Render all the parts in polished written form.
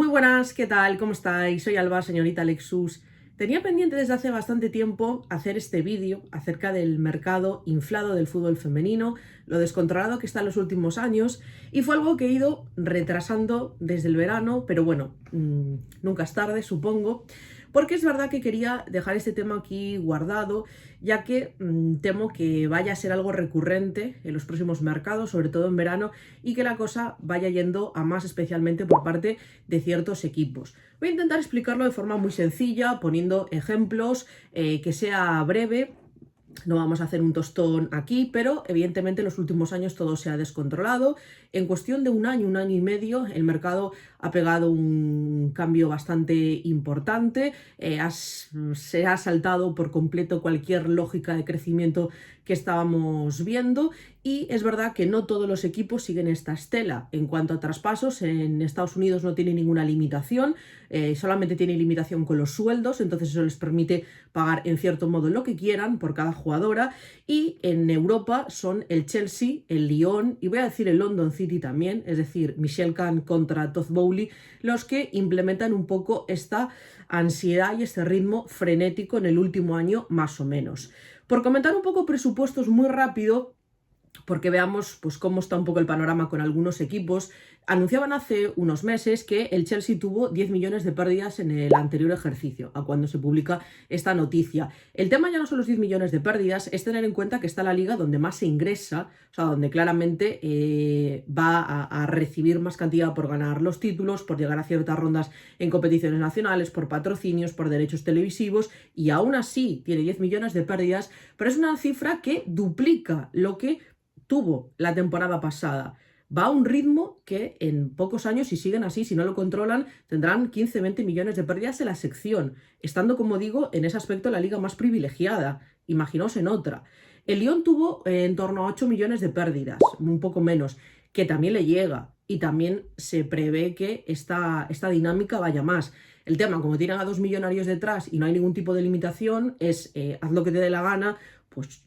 Muy buenas, ¿qué tal? ¿Cómo estáis? Soy Alba, señorita Lexus. Tenía pendiente desde hace bastante tiempo hacer este vídeo acerca del mercado inflado del fútbol femenino, lo descontrolado que está en los últimos años, y fue algo que he ido retrasando desde el verano, pero bueno, nunca es tarde, supongo, porque es verdad que quería dejar este tema aquí guardado, ya que temo que vaya a ser algo recurrente en los próximos mercados, sobre todo en verano, y que la cosa vaya yendo a más, especialmente por parte de ciertos equipos. Voy a intentar explicarlo de forma muy sencilla, poniendo ejemplos, que sea breve. No vamos a hacer un tostón aquí, pero evidentemente en los últimos años todo se ha descontrolado. En cuestión de un año y medio, el mercado ha pegado un cambio bastante importante. Se ha saltado por completo cualquier lógica de crecimiento que estábamos viendo, y es verdad que no todos los equipos siguen esta estela. En cuanto a traspasos, en Estados Unidos no tiene ninguna limitación, solamente tiene limitación con los sueldos, entonces eso les permite pagar en cierto modo lo que quieran por cada jugadora, y en Europa son el Chelsea, el Lyon y voy a decir el London City también, es decir, Michelle Khan contra Todd Bowley, los que implementan un poco esta ansiedad y este ritmo frenético en el último año más o menos. Por comentar un poco presupuestos muy rápido, porque veamos pues cómo está un poco el panorama con algunos equipos. Anunciaban hace unos meses que el Chelsea tuvo 10 millones de pérdidas en el anterior ejercicio, a cuando se publica esta noticia. El tema ya no son los 10 millones de pérdidas, es tener en cuenta que está la liga donde más se ingresa, o sea, donde claramente va a recibir más cantidad por ganar los títulos, por llegar a ciertas rondas en competiciones nacionales, por patrocinios, por derechos televisivos, y aún así tiene 10 millones de pérdidas, pero es una cifra que duplica lo que tuvo la temporada pasada. Va a un ritmo que en pocos años, si siguen así, si no lo controlan, tendrán 15-20 millones de pérdidas en la sección, estando, como digo, en ese aspecto la liga más privilegiada. Imaginaos en otra. El Lyon tuvo en torno a 8 millones de pérdidas, un poco menos, que también le llega, y también se prevé que esta dinámica vaya más. El tema, como tienen a dos millonarios detrás y no hay ningún tipo de limitación, es haz lo que te dé la gana, pues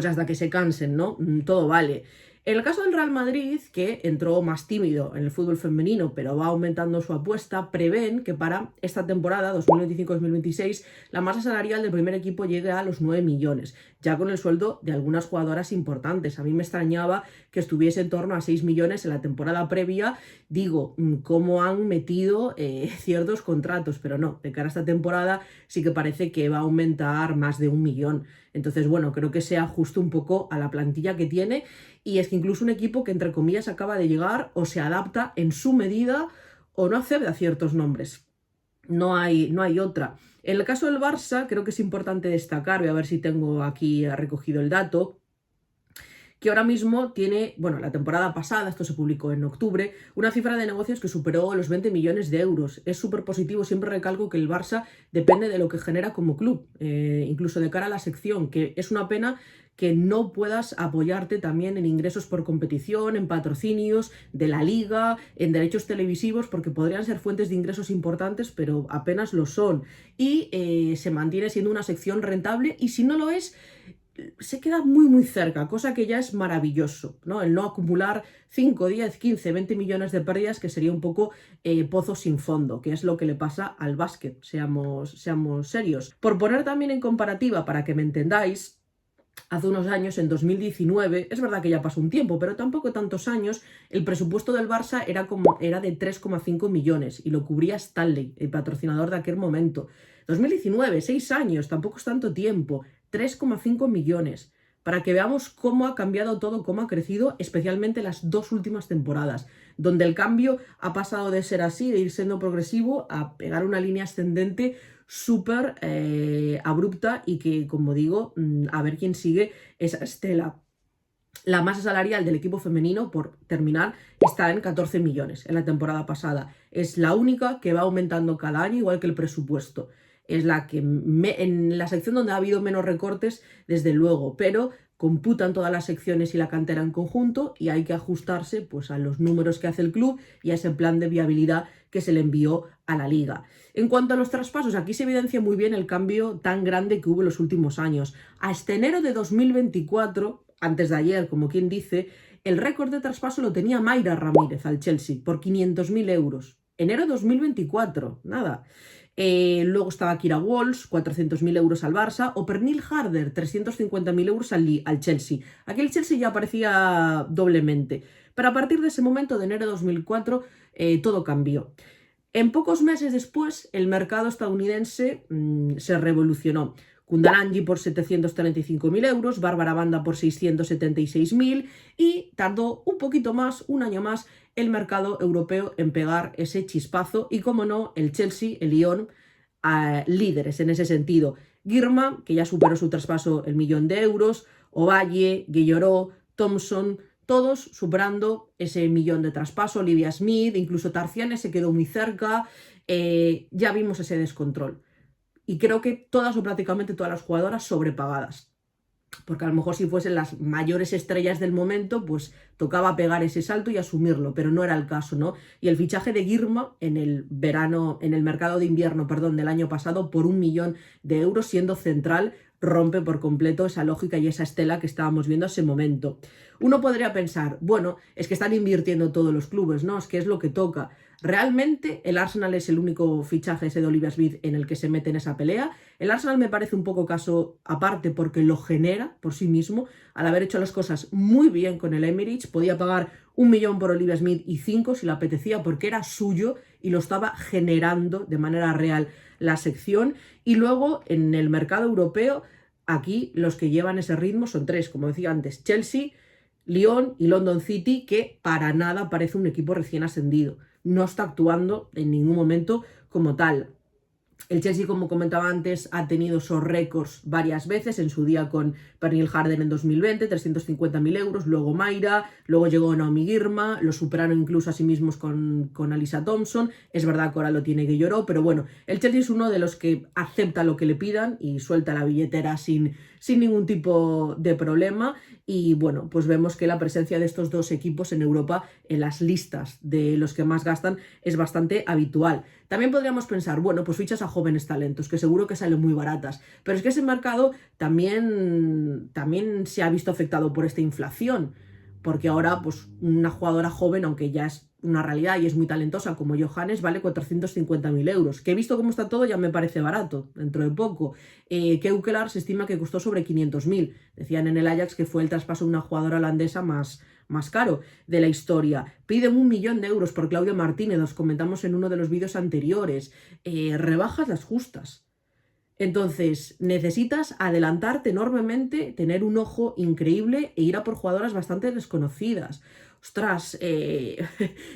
hasta que se cansen, ¿no? Todo vale. En el caso del Real Madrid, que entró más tímido en el fútbol femenino, pero va aumentando su apuesta, prevén que para esta temporada, 2025-2026, la masa salarial del primer equipo llegue a los 9 millones, ya con el sueldo de algunas jugadoras importantes. A mí me extrañaba que estuviese en torno a 6 millones en la temporada previa. Digo, cómo han metido ciertos contratos, pero no, de cara a esta temporada sí que parece que va a aumentar más de 1 millón. Entonces, bueno, creo que se ajusta un poco a la plantilla que tiene, y es que incluso un equipo que, entre comillas, acaba de llegar o se adapta en su medida o no accede a ciertos nombres. No hay otra. En el caso del Barça, creo que es importante destacar, voy a ver si tengo aquí recogido el dato, que ahora mismo tiene, bueno, la temporada pasada, esto se publicó en octubre, una cifra de negocios que superó los 20 millones de euros. Es súper positivo, siempre recalco que el Barça depende de lo que genera como club, incluso de cara a la sección, que es una pena que no puedas apoyarte también en ingresos por competición, en patrocinios de la liga, en derechos televisivos, porque podrían ser fuentes de ingresos importantes, pero apenas lo son. Y se mantiene siendo una sección rentable, y si no lo es, se queda muy cerca, cosa que ya es maravilloso, ¿no? El no acumular 5, 10, 15, 20 millones de pérdidas, que sería un poco pozo sin fondo, que es lo que le pasa al básquet, seamos serios. Por poner también en comparativa, para que me entendáis, hace unos años, en 2019, es verdad que ya pasó un tiempo, pero tampoco tantos años, el presupuesto del Barça era de 3,5 millones y lo cubría Stanley, el patrocinador de aquel momento. 2019, 6 años, tampoco es tanto tiempo, 3,5 millones. Para que veamos cómo ha cambiado todo, cómo ha crecido, especialmente las dos últimas temporadas, donde el cambio ha pasado de ser así, de ir siendo progresivo, a pegar una línea ascendente súper abrupta, y que, como digo, a ver quién sigue esa estela. La masa salarial del equipo femenino, por terminar, está en 14 millones en la temporada pasada. Es la única que va aumentando cada año, igual que el presupuesto. Es la que en la sección donde ha habido menos recortes, desde luego, pero computan todas las secciones y la cantera en conjunto, y hay que ajustarse pues a los números que hace el club y a ese plan de viabilidad que se le envió a la liga. En cuanto a los traspasos, aquí se evidencia muy bien el cambio tan grande que hubo en los últimos años. Hasta enero de 2024, antes de ayer, como quien dice, el récord de traspaso lo tenía Mayra Ramírez al Chelsea por 500.000 euros. Enero de 2024, nada. Luego estaba Kira Walsh, 400.000 euros al Barça, o Pernil Harder, 350.000 euros al Chelsea. Aquí el Chelsea ya aparecía doblemente. Pero a partir de ese momento, de enero de 2004, todo cambió. En pocos meses después, el mercado estadounidense se revolucionó. Kundalangi por 735.000 euros, Bárbara Banda por 676.000 y tardó un poquito más, un año más, el mercado europeo en pegar ese chispazo y, como no, el Chelsea, el Lyon, líderes en ese sentido. Girma, que ya superó su traspaso el 1.000.000 de euros, Ovalle, Guilloró, Thompson, todos superando ese 1.000.000 de traspaso. Olivia Smith, incluso Tarciane se quedó muy cerca. Ya vimos ese descontrol. Y creo que todas o prácticamente todas las jugadoras sobrepagadas. Porque a lo mejor si fuesen las mayores estrellas del momento, pues tocaba pegar ese salto y asumirlo, pero no era el caso, ¿no? Y el fichaje de Girma en el mercado de invierno, perdón, del año pasado por 1.000.000 de euros, siendo central, rompe por completo esa lógica y esa estela que estábamos viendo en ese momento. Uno podría pensar, bueno, es que están invirtiendo todos los clubes, ¿no? Es que es lo que toca. Realmente el Arsenal es el único fichaje ese de Olivia Smith en el que se mete en esa pelea. El Arsenal me parece un poco caso aparte porque lo genera por sí mismo. Al haber hecho las cosas muy bien con el Emirates, podía pagar 1.000.000 por Olivia Smith y 5 si le apetecía porque era suyo y lo estaba generando de manera real la sección. Y luego en el mercado europeo, aquí los que llevan ese ritmo son tres, como decía antes, Chelsea, Lyon y London City, que para nada parece un equipo recién ascendido. No está actuando en ningún momento como tal. El Chelsea, como comentaba antes, ha tenido esos récords varias veces, en su día con Pernil Harder en 2020, 350.000 euros, luego Mayra, luego llegó Naomi Girma, lo superaron incluso a sí mismos con Alyssa Thompson. Es verdad que ahora lo tiene que lloró, pero bueno, el Chelsea es uno de los que acepta lo que le pidan y suelta la billetera sin ningún tipo de problema. Y bueno, pues vemos que la presencia de estos dos equipos en Europa en las listas de los que más gastan es bastante habitual. También podríamos pensar, bueno, pues fichas a jóvenes talentos, que seguro que salen muy baratas, pero es que ese mercado también se ha visto afectado por esta inflación, porque ahora pues una jugadora joven, aunque ya es una realidad y es muy talentosa como Johannes, vale 450.000 euros, que he visto cómo está todo ya me parece barato, dentro de poco. Keukelar se estima que costó sobre 500.000, decían en el Ajax que fue el traspaso de una jugadora holandesa más caro de la historia. Piden 1.000.000 de euros por Claudio Martínez, os comentamos en uno de los vídeos anteriores. Rebajas las justas. Entonces, necesitas adelantarte enormemente, tener un ojo increíble e ir a por jugadoras bastante desconocidas. Ostras,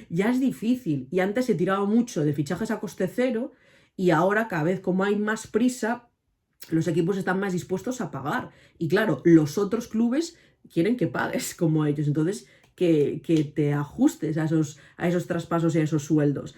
ya es difícil. Y antes se tiraba mucho de fichajes a coste cero y ahora cada vez como hay más prisa, los equipos están más dispuestos a pagar. Y claro, los otros clubes quieren que pagues como ellos. Entonces, que te ajustes a esos traspasos y a esos sueldos.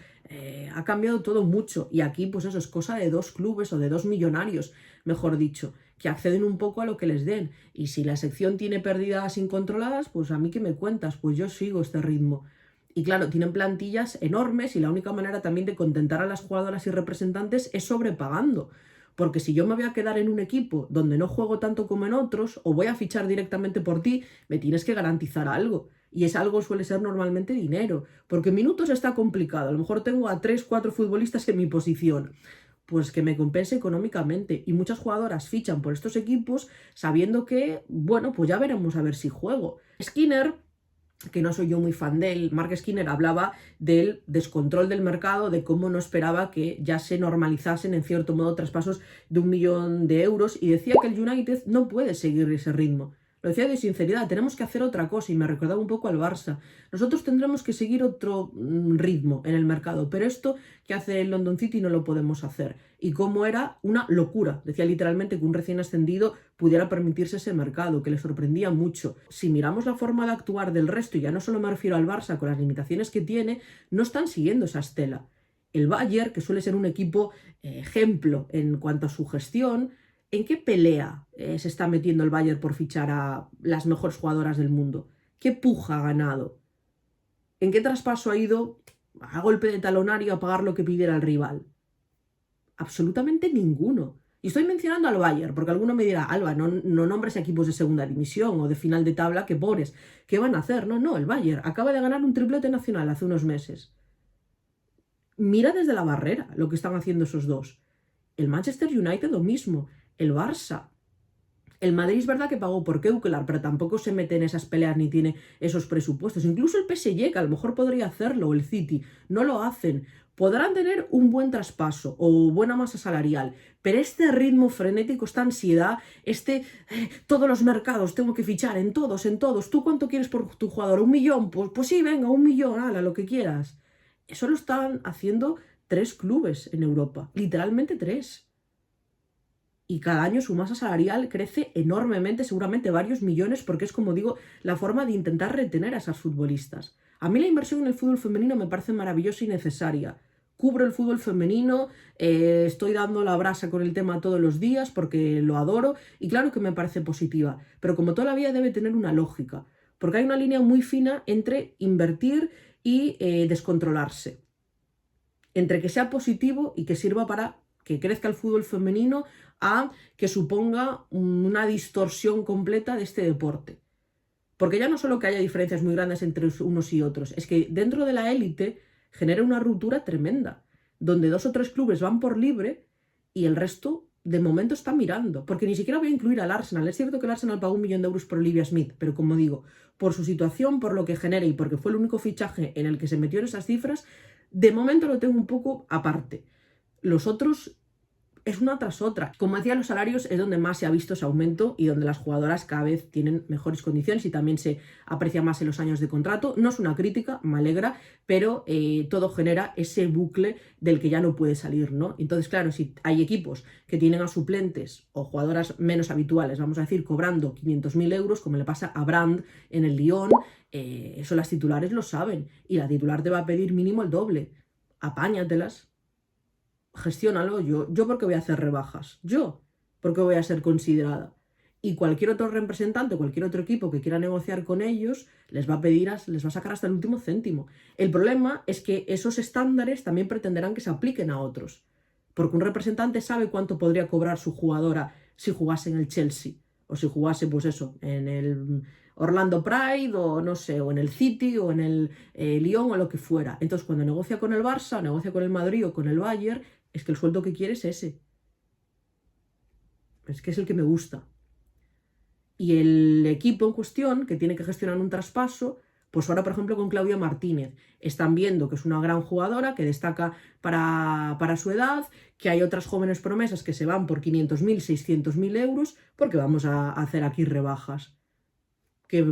Ha cambiado todo mucho y aquí pues eso es cosa de dos clubes o de dos millonarios, mejor dicho, que acceden un poco a lo que les den. Y si la sección tiene pérdidas incontroladas, pues a mí ¿qué me cuentas? Pues yo sigo este ritmo. Y claro, tienen plantillas enormes y la única manera también de contentar a las jugadoras y representantes es sobrepagando. Porque si yo me voy a quedar en un equipo donde no juego tanto como en otros, o voy a fichar directamente por ti, me tienes que garantizar algo. Y ese algo suele ser normalmente dinero. Porque minutos está complicado. A lo mejor tengo a 3, 4 futbolistas en mi posición. Pues que me compense económicamente. Y muchas jugadoras fichan por estos equipos sabiendo que, bueno, pues ya veremos a ver si juego. Skinner, que no soy yo muy fan de él, Mark Skinner hablaba del descontrol del mercado, de cómo no esperaba que ya se normalizasen en cierto modo traspasos de 1.000.000 de euros y decía que el United no puede seguir ese ritmo. Lo decía de sinceridad, tenemos que hacer otra cosa y me recordaba un poco al Barça. Nosotros tendremos que seguir otro ritmo en el mercado, pero esto que hace el London City no lo podemos hacer. Y como era una locura, decía literalmente que un recién ascendido pudiera permitirse ese mercado, que le sorprendía mucho. Si miramos la forma de actuar del resto, y ya no solo me refiero al Barça con las limitaciones que tiene, no están siguiendo esa estela. El Bayern, que suele ser un equipo ejemplo en cuanto a su gestión, ¿en qué pelea se está metiendo el Bayern por fichar a las mejores jugadoras del mundo? ¿Qué puja ha ganado? ¿En qué traspaso ha ido a golpe de talonario a pagar lo que pidiera el rival? Absolutamente ninguno. Y estoy mencionando al Bayern, porque alguno me dirá, Alba, no nombres equipos de segunda división o de final de tabla, que pobres, ¿qué van a hacer? No, el Bayern acaba de ganar un triplete nacional hace unos meses. Mira desde la barrera lo que están haciendo esos dos. El Manchester United lo mismo, el Barça. El Madrid es verdad que pagó por Keukelar, pero tampoco se mete en esas peleas ni tiene esos presupuestos. Incluso el PSG, que a lo mejor podría hacerlo, o el City, no lo hacen. Podrán tener un buen traspaso o buena masa salarial, pero este ritmo frenético, esta ansiedad, todos los mercados, tengo que fichar en todos, en todos. ¿Tú cuánto quieres por tu jugador? ¿1 millón? Pues sí, venga, 1 millón, ala, lo que quieras. Eso lo están haciendo 3 clubes en Europa, literalmente 3. Y cada año su masa salarial crece enormemente, seguramente varios millones, porque es, como digo, la forma de intentar retener a esas futbolistas. A mí la inversión en el fútbol femenino me parece maravillosa y necesaria. Cubro el fútbol femenino, estoy dando la brasa con el tema todos los días porque lo adoro y claro que me parece positiva, pero como toda la vida debe tener una lógica, porque hay una línea muy fina entre invertir y descontrolarse, entre que sea positivo y que sirva para que crezca el fútbol femenino a que suponga una distorsión completa de este deporte. Porque ya no solo que haya diferencias muy grandes entre unos y otros, es que dentro de la élite genera una ruptura tremenda, donde 2 o 3 clubes van por libre y el resto de momento está mirando, porque ni siquiera voy a incluir al Arsenal. Es cierto que el Arsenal pagó 1 millón de euros por Olivia Smith, pero como digo, por su situación, por lo que genera y porque fue el único fichaje en el que se metió en esas cifras, de momento lo tengo un poco aparte. Los otros es una tras otra. Como decía, los salarios es donde más se ha visto ese aumento y donde las jugadoras cada vez tienen mejores condiciones y también se aprecia más en los años de contrato. No es una crítica, me alegra, pero todo genera ese bucle del que ya no puede salir, ¿no? Entonces, claro, si hay equipos que tienen a suplentes o jugadoras menos habituales, vamos a decir, cobrando 500.000 euros, como le pasa a Brand en el Lyon, eso las titulares lo saben y la titular te va a pedir mínimo el doble. Apáñatelas. Gestiónalo. Yo porque voy a hacer rebajas, yo porque voy a ser considerada, y cualquier otro representante, cualquier otro equipo que quiera negociar con ellos les va a pedir, les va a sacar hasta el último céntimo. El problema es que esos estándares también pretenderán que se apliquen a otros, porque un representante sabe cuánto podría cobrar su jugadora si jugase en el Chelsea o si jugase, pues eso, en el Orlando Pride o no sé, o en el City o en el Lyon o lo que fuera. Entonces, cuando negocia con el Barça, o negocia con el Madrid o con el Bayern, es que el sueldo que quiere es ese. Es que es el que me gusta. Y el equipo en cuestión, que tiene que gestionar un traspaso, pues ahora, por ejemplo, con Claudia Martínez, están viendo que es una gran jugadora, que destaca para su edad, que hay otras jóvenes promesas que se van por 500.000, 600.000 euros, porque vamos a hacer aquí rebajas.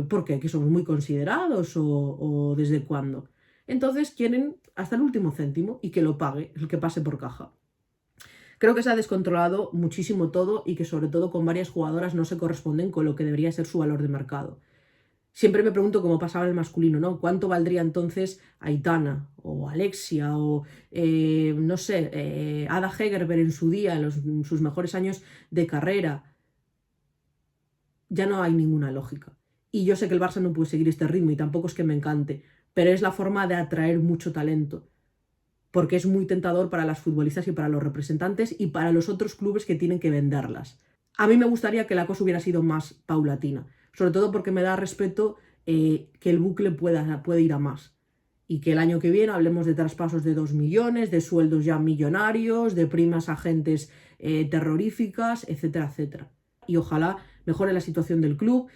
¿Por qué? ¿Que somos muy considerados o desde cuándo? Entonces quieren hasta el último céntimo y que lo pague el que pase por caja. Creo que se ha descontrolado muchísimo todo y que sobre todo con varias jugadoras no se corresponden con lo que debería ser su valor de mercado. Siempre me pregunto cómo pasaba en el masculino, ¿no? ¿Cuánto valdría entonces Aitana o Alexia o, no sé, Ada Hegerberg en su día, en sus mejores años de carrera? Ya no hay ninguna lógica. Y yo sé que el Barça no puede seguir este ritmo y tampoco es que me encante, pero es la forma de atraer mucho talento, porque es muy tentador para las futbolistas y para los representantes y para los otros clubes que tienen que venderlas. A mí me gustaría que la cosa hubiera sido más paulatina, sobre todo porque me da respeto que el bucle puede ir a más y que el año que viene hablemos de traspasos de 2 millones, de sueldos ya millonarios, de primas a agentes terroríficas, etcétera, etcétera. Y ojalá mejore la situación del club,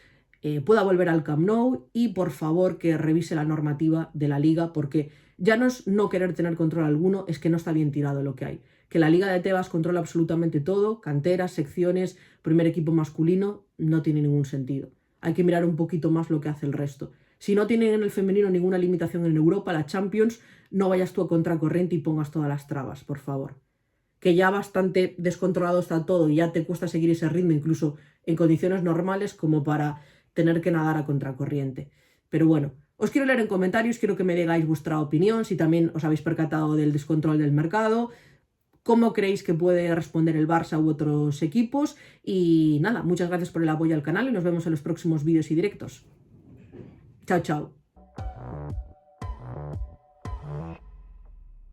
pueda volver al Camp Nou y por favor que revise la normativa de la liga, porque ya no es no querer tener control alguno, es que no está bien tirado lo que hay. Que la liga de Tebas controla absolutamente todo, canteras, secciones, primer equipo masculino, no tiene ningún sentido. Hay que mirar un poquito más lo que hace el resto. Si no tienen en el femenino ninguna limitación en Europa, la Champions, no vayas tú a contracorriente y pongas todas las trabas, por favor. Que ya bastante descontrolado está todo y ya te cuesta seguir ese ritmo, incluso en condiciones normales, como para tener que nadar a contracorriente. Pero bueno, os quiero leer en comentarios, quiero que me digáis vuestra opinión, si también os habéis percatado del descontrol del mercado, cómo creéis que puede responder el Barça u otros equipos. Y nada, muchas gracias por el apoyo al canal y nos vemos en los próximos vídeos y directos. Chao, chao.